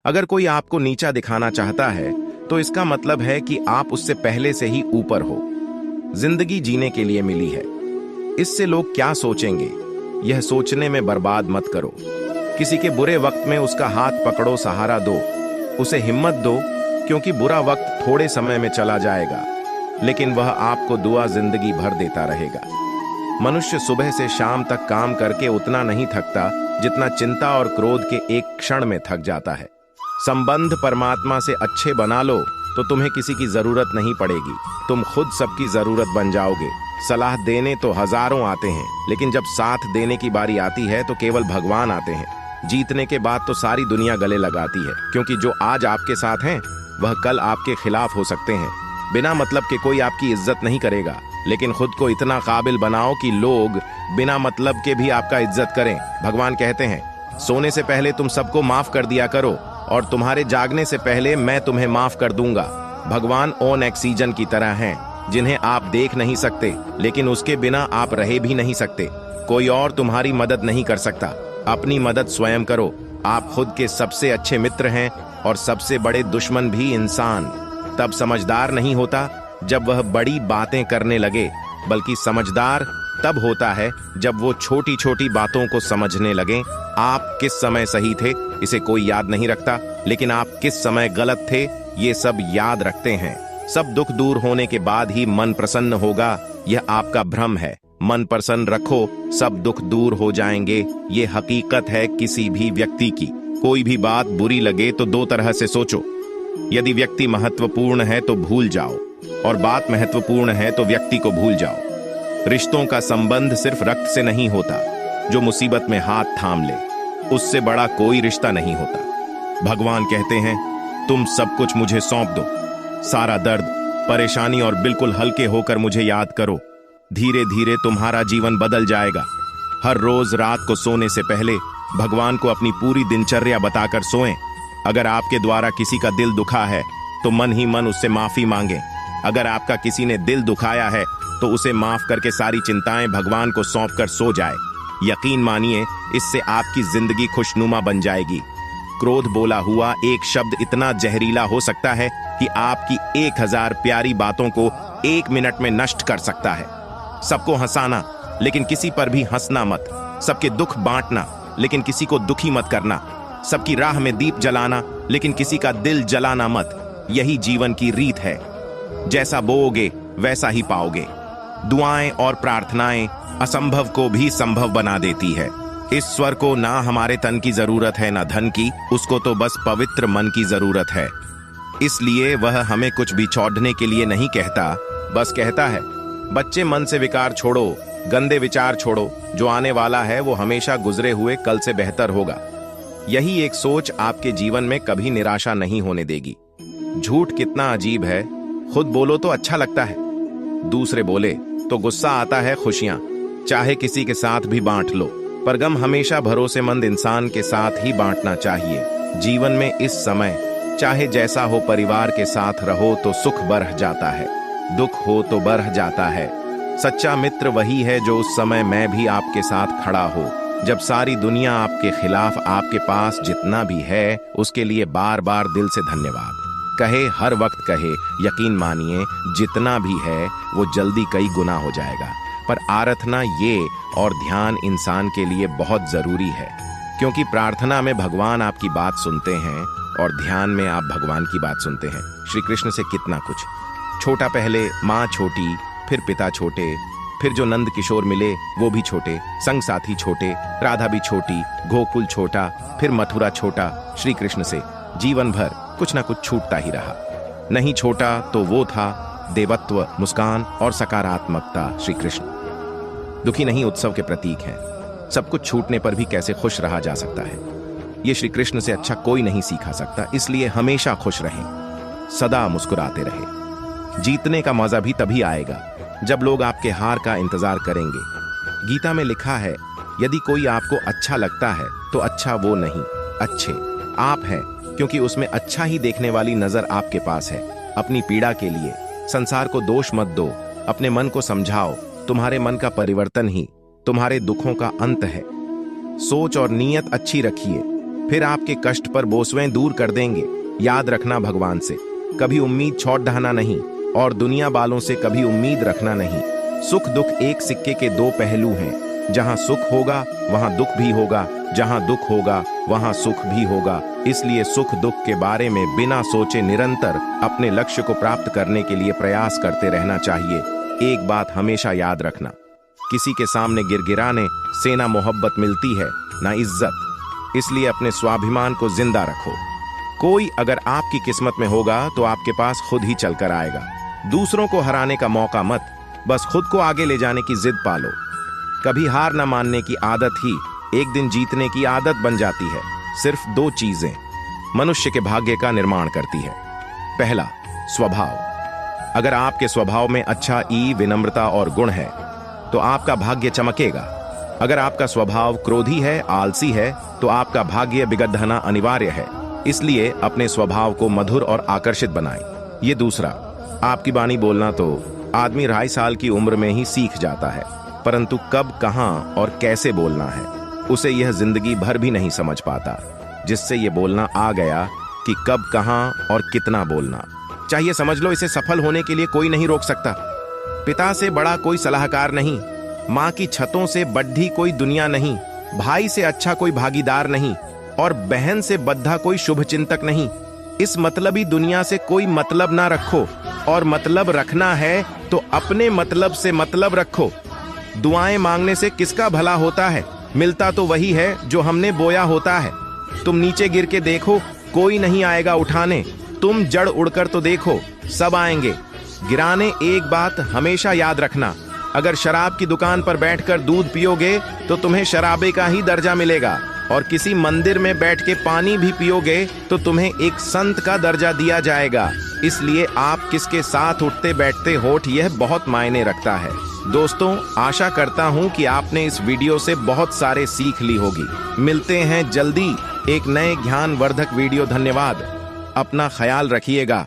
अगर कोई आपको नीचा दिखाना चाहता है तो इसका मतलब है कि आप उससे पहले से ही ऊपर हो। जिंदगी जीने के लिए मिली है, इससे लोग क्या सोचेंगे यह सोचने में बर्बाद मत करो। किसी के बुरे वक्त में उसका हाथ पकड़ो, सहारा दो, उसे हिम्मत दो, क्योंकि बुरा वक्त थोड़े समय में चला जाएगा लेकिन वह आपको दुआ जिंदगी भर देता रहेगा। मनुष्य सुबह से शाम तक काम करके उतना नहीं थकता जितना चिंता और क्रोध के एक क्षण में थक जाता है। संबंध परमात्मा से अच्छे बना लो तो तुम्हें किसी की जरूरत नहीं पड़ेगी, तुम खुद सबकी जरूरत बन जाओगे। सलाह देने तो हजारों आते हैं लेकिन जब साथ देने की बारी आती है तो केवल भगवान आते हैं। जीतने के बाद तो सारी दुनिया गले लगाती है, क्योंकि जो आज आपके साथ हैं वह कल आपके खिलाफ हो सकते हैं। बिना मतलब के कोई आपकी इज्जत नहीं करेगा, लेकिन खुद को इतना काबिल बनाओ कि लोग बिना मतलब के भी आपका इज्जत करें। भगवान कहते हैं सोने से पहले तुम सबको माफ कर दिया करो और तुम्हारे जागने से पहले मैं तुम्हें माफ कर दूंगा। भगवान ऑन ऑक्सीजन की तरह हैं, जिन्हें आप देख नहीं सकते लेकिन उसके बिना आप रह भी नहीं सकते। कोई और तुम्हारी मदद नहीं कर सकता, अपनी मदद स्वयं करो। आप खुद के सबसे अच्छे मित्र हैं और सबसे बड़े दुश्मन भी इंसान तब समझदार नहीं होता जब वह बड़ी बातें करने लगे, बल्कि समझदार तब होता है जब वो छोटी छोटी बातों को समझने लगे। आप किस समय सही थे इसे कोई याद नहीं रखता, लेकिन आप किस समय गलत थे ये सब याद रखते हैं। सब दुख दूर होने के बाद ही मन प्रसन्न होगा, यह आपका भ्रम है। मन प्रसन्न रखो, सब दुख दूर हो जाएंगे, ये हकीकत है किसी भी व्यक्ति की। कोई भी बात बुरी लगे तो दो तरह से सोचो। यदि व्यक्ति महत्वपूर्ण है तो भूल जाओ, और बात महत्वपूर्ण है तो व्यक्ति को भूल जाओ। रिश्तों का संबंध सिर्फ रक्त से नहीं होता, जो मुसीबत में हाथ थाम ले उससे बड़ा कोई रिश्ता नहीं होता। भगवान कहते हैं तुम सब कुछ मुझे सौंप दो, सारा दर्द, परेशानी, और बिल्कुल हल्के होकर मुझे याद करो। धीरे धीरे तुम्हारा जीवन बदल जाएगा। हर रोज रात को सोने से पहले भगवान को अपनी पूरी दिनचर्या बताकर सोएं। अगर आपके द्वारा किसी का दिल दुखा है तो मन ही मन उससे माफी मांगे। अगर आपका किसी ने दिल दुखाया है तो उसे माफ करके सारी चिंताएं भगवान को सौंपकर सो जाए। यकीन मानिए इससे आपकी जिंदगी खुशनुमा बन जाएगी। क्रोध बोला हुआ एक शब्द इतना जहरीला हो सकता है कि आपकी 1000 प्यारी बातों को 1 मिनट में नष्ट कर सकता है। सबको हंसाना लेकिन किसी पर भी हंसना मत। सबके दुख बांटना लेकिन किसी को दुखी मत करना। सबकी राह में दीप जलाना लेकिन किसी का दिल जलाना मत। यही जीवन की रीत है। जैसा बोओगे वैसा ही पाओगे। दुआएं और प्रार्थनाएं असंभव को भी संभव बना देती है। ईश्वर को ना हमारे तन की जरूरत है ना धन की, उसको तो बस पवित्र मन की जरूरत है। इसलिए वह हमें कुछ भी छोड़ने के लिए नहीं कहता, बस कहता है बच्चे मन से विकार छोड़ो, गंदे विचार छोड़ो, जो आने वाला है वो हमेशा गुजरे हुए कल से बेहतर होगा। यही एक सोच आपके जीवन में कभी निराशा नहीं होने देगी। झूठ कितना अजीब है, खुद बोलो तो अच्छा लगता है, दूसरे बोले तो गुस्सा आता है। खुशियां चाहे किसी के साथ भी बांट लो, पर गम हमेशा भरोसेमंद इंसान के साथ ही बांटना चाहिए। जीवन में इस समय चाहे जैसा हो, परिवार के साथ रहो तो सुख बढ़ जाता है, दुख हो तो बढ़ जाता है। सच्चा मित्र वही है जो उस समय में भी आपके साथ खड़ा हो, जब सारी दुनिया आपके खिलाफ। आपके पास जितना भी है उसके लिए बार बार दिल से धन्यवाद कहे, हर वक्त कहे। यकीन मानिए जितना भी है वो जल्दी कई गुना हो जाएगा। पर आराधना ये और ध्यान इंसान के लिए बहुत जरूरी है, क्योंकि प्रार्थना में भगवान आपकी बात सुनते हैं और ध्यान में आप भगवान की बात सुनते हैं। श्री कृष्ण से कितना कुछ। छोटा पहले, माँ छोटी, फिर पिता छोटे, फिर जो नंद किशोर मिले वो भी छोटे, संग साथी छोटे, राधा भी छोटी, गोकुल छोटा, फिर मथुरा छोटा। श्री कृष्ण से जीवन भर कुछ ना कुछ छूटता ही रहा। नहीं छोटा तो वो था देवत्व, मुस्कान और सकारात्मकता। श्री कृष्ण दुखी नहीं, उत्सव के प्रतीक हैं। सब कुछ छूटने पर भी कैसे खुश रहा जा सकता है, ये श्री कृष्ण से अच्छा कोई नहीं सीखा सकता। इसलिए हमेशा खुश रहें, सदा मुस्कुराते रहें। जीतने का मजा भी तभी आएगा जब लोग आपके हार का इंतजार करेंगे। गीता में लिखा है यदि कोई आपको अच्छा लगता है तो अच्छा वो नहीं, अच्छे आप हैं, क्योंकि उसमें अच्छा ही देखने वाली नजर आपके पास है। अपनी पीड़ा के लिए संसार को दोष मत दो, अपने मन को समझाओ। तुम्हारे मन का परिवर्तन ही तुम्हारे दुखों का अंत है। सोच और नीयत अच्छी रखिए, फिर आपके कष्ट पर बोसवें दूर कर देंगे। याद रखना, भगवान से कभी उम्मीद छोड़ ढाना नहीं और दुनिया वालों से कभी उम्मीद रखना नहीं। सुख दुख एक सिक्के के दो पहलू हैं। जहां सुख होगा वहां दुख भी होगा, जहां दुख होगा वहां सुख भी होगा। इसलिए सुख दुख के बारे में बिना सोचे निरंतर अपने लक्ष्य को प्राप्त करने के लिए प्रयास करते रहना चाहिए। एक बात हमेशा याद रखना, किसी के सामने गिड़गिड़ाने से ना मोहब्बत मिलती है ना इज्जत। इसलिए अपने स्वाभिमान को जिंदा रखो। कोई अगर आपकी किस्मत में होगा तो आपके पास खुद ही चलकर आएगा। दूसरों को हराने का मौका मत, बस खुद को आगे ले जाने की जिद पालो। कभी हार न मानने की आदत ही एक दिन जीतने की आदत बन जाती है। सिर्फ दो चीजें मनुष्य के भाग्य का निर्माण करती है। पहला, स्वभाव। अगर आपके स्वभाव में अच्छा विनम्रता और गुण है तो आपका भाग्य चमकेगा। अगर आपका स्वभाव क्रोधी है, आलसी है, तो आपका भाग्य बिगड़ना अनिवार्य है। इसलिए अपने स्वभाव को मधुर और आकर्षित बनाएं। ये दूसरा, आपकी वाणी बोलना तो आदमी 2.5 साल की उम्र में ही सीख जाता है, परंतु कब, कहां और कैसे बोलना है उसे यह जिंदगी भर भी नहीं समझ पाता। जिससे ये बोलना आ गया कि कब, कहां और कितना बोलना चाहिए, समझ लो इसे सफल होने के लिए कोई नहीं रोक सकता। पिता से बड़ा कोई सलाहकार नहीं, माँ की छतों से बढ़ी कोई दुनिया नहीं, भाई से अच्छा कोई भागीदार नहीं और बहन से बद्धा कोई शुभ चिंतक नहीं। इस मतलबी दुनिया से कोई मतलब ना रखो, और मतलब रखना है तो अपने मतलब से मतलब रखो। दुआएं मांगने से किसका भला होता है? मिलता तो वही है जो हमने बोया होता है। तुम नीचे गिर के देखो, कोई नहीं आएगा उठाने। तुम जड़ उड़कर तो देखो, सब आएंगे गिराने। एक बात हमेशा याद रखना, अगर शराब की दुकान पर बैठकर दूध पियोगे तो तुम्हें शराबे का ही दर्जा मिलेगा, और किसी मंदिर में बैठ के पानी भी पियोगे तो तुम्हें एक संत का दर्जा दिया जाएगा। इसलिए आप किसके साथ उठते बैठते होठ, यह बहुत मायने रखता है। दोस्तों, आशा करता हूं कि आपने इस वीडियो से बहुत सारे सीख ली होगी। मिलते हैं जल्दी एक नए ज्ञानवर्धक वीडियो। धन्यवाद। अपना ख्याल रखिएगा।